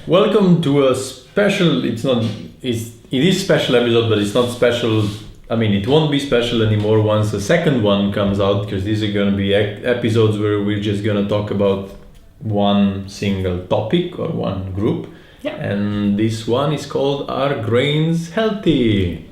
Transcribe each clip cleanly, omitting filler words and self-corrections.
Welcome to a special. It is special episode, but it's not special. I mean, it won't be special anymore once the second one comes out, because these are going to be episodes where we're just going to talk about one single topic or one group. Yeah. And this one is called Are Grains Healthy?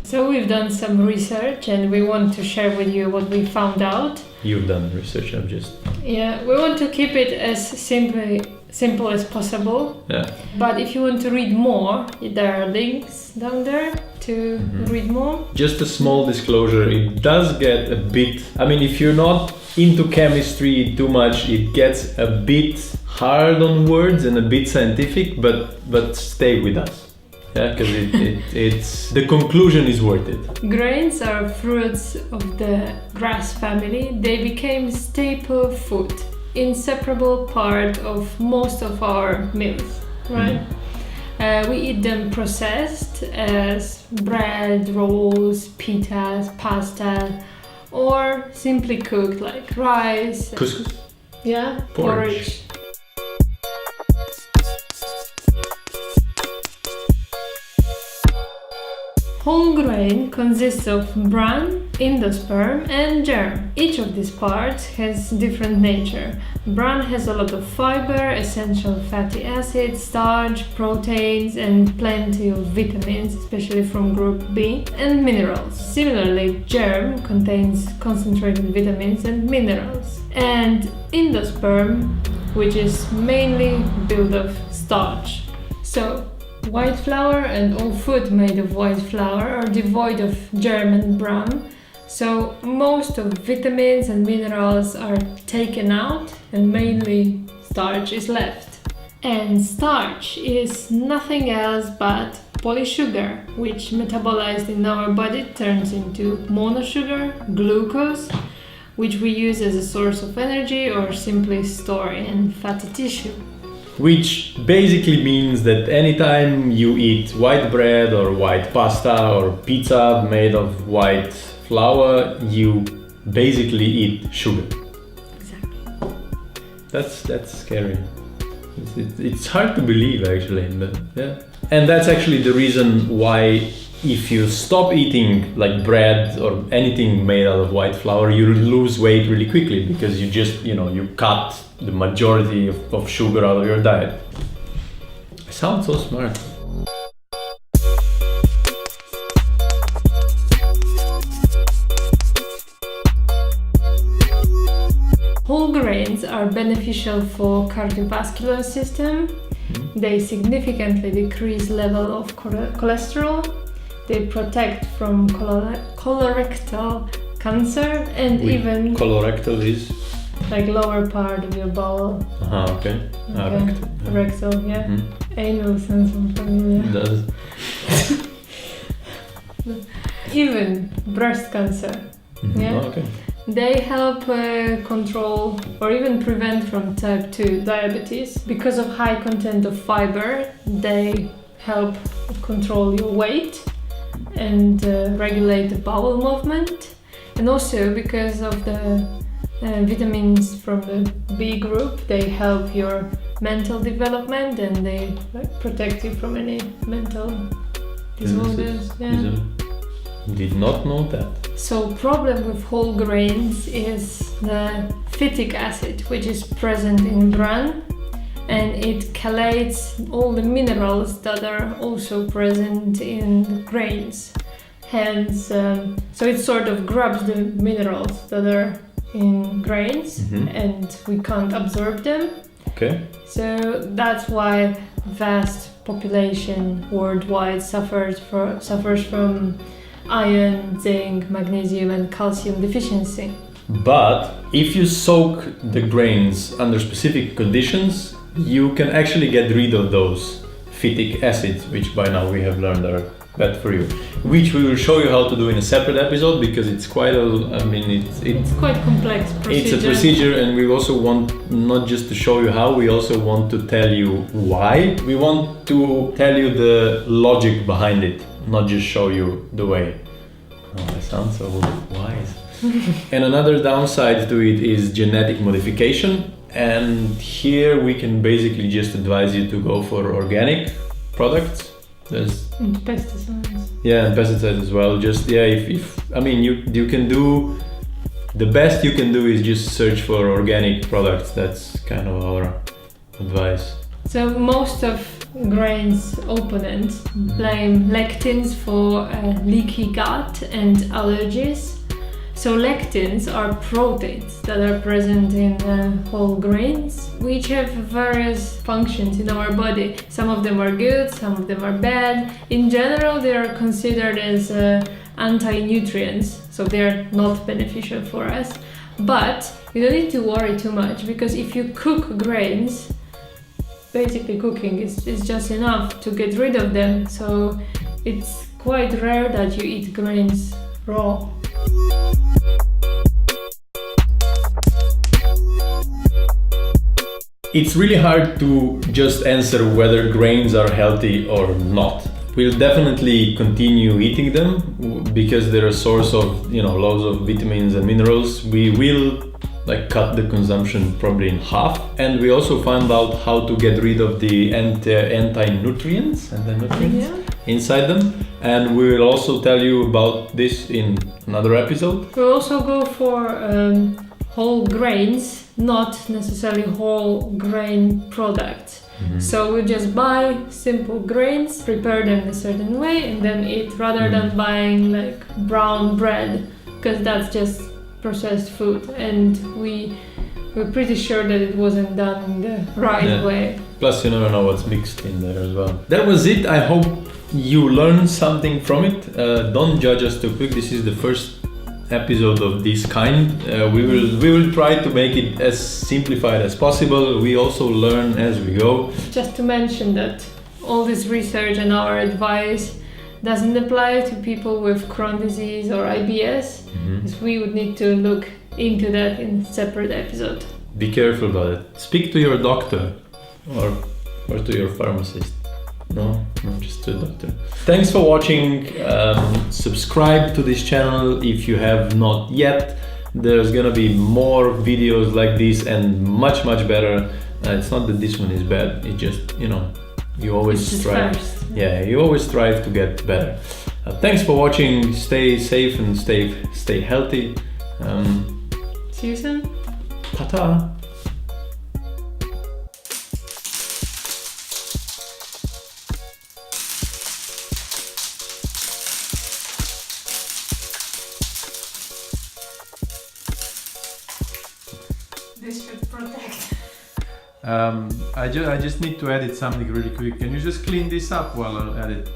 So we've done some research and we want to share with you what we found out. You've done research, I'm just... Yeah, we want to keep it as simple as possible. Yeah. But if you want to read more, there are links down there to read more. Just a small disclosure, it does get a bit... I mean, if you're not into chemistry too much, it gets a bit hard on words and a bit scientific, but stay with us. Yeah, because it's the conclusion is worth it. Grains are fruits of the grass family. They became staple food, inseparable part of most of our meals, right? We eat them processed as bread, rolls, pitas, pasta, or simply cooked like rice. Couscous? Yeah, porridge. Whole grain consists of bran, endosperm, and germ. Each of these parts has different nature. Bran has a lot of fiber, essential fatty acids, starch, proteins, and plenty of vitamins, especially from group B, and minerals. Similarly, germ contains concentrated vitamins and minerals. And endosperm, which is mainly built of starch. So, white flour and all food made of white flour are devoid of germ and bran, so most of vitamins and minerals are taken out and mainly starch is left. And starch is nothing else but polysugar, which metabolized in our body turns into monosugar, glucose, which we use as a source of energy or simply store in fatty tissue. Which basically means that anytime you eat white bread or white pasta or pizza made of white flour, you basically eat sugar. Exactly. That's scary. It's hard to believe actually, but yeah. And that's actually the reason why if you stop eating like bread or anything made out of white flour, you lose weight really quickly, because you just, you cut the majority of sugar out of your diet. I sound so smart. Whole grains are beneficial for cardiovascular system. They significantly decrease level of cholesterol. They protect from colorectal cancer and even Colorectal is? like lower part of your bowel. Okay. Rectal, yeah. Anal sounds familiar. It does. Even breast cancer. Yeah. Okay. They help control or even prevent from type 2 diabetes. Because of high content of fiber, they help control your weight and regulate the bowel movement. And also because of the vitamins from the B group, they help your mental development and they protect you from any mental disorders. Yeah. Did not know that. So problem with whole grains is the phytic acid, which is present in bran, and it chelates all the minerals that are also present in the grains. Hence, so it sort of grabs the minerals that are in grains and we can't absorb them. Okay. So that's why vast population worldwide suffers from iron, zinc, magnesium and calcium deficiency. But if you soak the grains under specific conditions, you can actually get rid of those phytic acids, which by now we have learned are bad for you. Which we will show you how to do in a separate episode because it's quite it's quite complex procedure. It's a procedure, and we also want not just to show you how, we also want to tell you why. We want to tell you the logic behind it, not just show you the way. Oh, I sound so wise. And another downside to it is genetic modification. And here we can basically just advise you to go for organic products. There's and pesticides. Yeah, and pesticides as well. Just if I mean you can do the best you can do is just search for organic products. That's kind of our advice. So most of grains opponents blame lectins for leaky gut and allergies. So lectins are proteins that are present in whole grains, which have various functions in our body. Some of them are good, some of them are bad. In general, they are considered as anti-nutrients, so they are not beneficial for us. But you don't need to worry too much, because if you cook grains, basically cooking is just enough to get rid of them. So it's quite rare that you eat grains raw. It's really hard to just answer whether grains are healthy or not. We'll definitely continue eating them because they're a source of, loads of vitamins and minerals. We will cut the consumption probably in half, and we also found out how to get rid of the anti-nutrients inside them, and we will also tell you about this in another episode. We'll also go for whole grains, not necessarily whole grain products. Mm-hmm. So we just buy simple grains, prepare them a certain way, and then eat, rather than buying brown bread, because that's just processed food, and we're pretty sure that it wasn't done in the right way. Plus, you never know what's mixed in there as well. That was it. I hope you learned something from it. Don't judge us too quick. This is the first episode of this kind. We will try to make it as simplified as possible. We also learn as we go. Just to mention that all this research and our advice doesn't apply to people with Crohn's disease or IBS, because we would need to look into that in a separate episode. Be careful about it. Speak to your doctor or to your pharmacist. No, just to a doctor. Thanks for watching. Subscribe to this channel if you have not yet. There's gonna be more videos like this and much better. It's not that this one is bad. It just, you always strive. You always strive to get better. Thanks for watching. Stay safe and stay healthy. See you soon. Ta-ta. This should protect. I just need to edit something really quick. Can you just clean this up while I edit?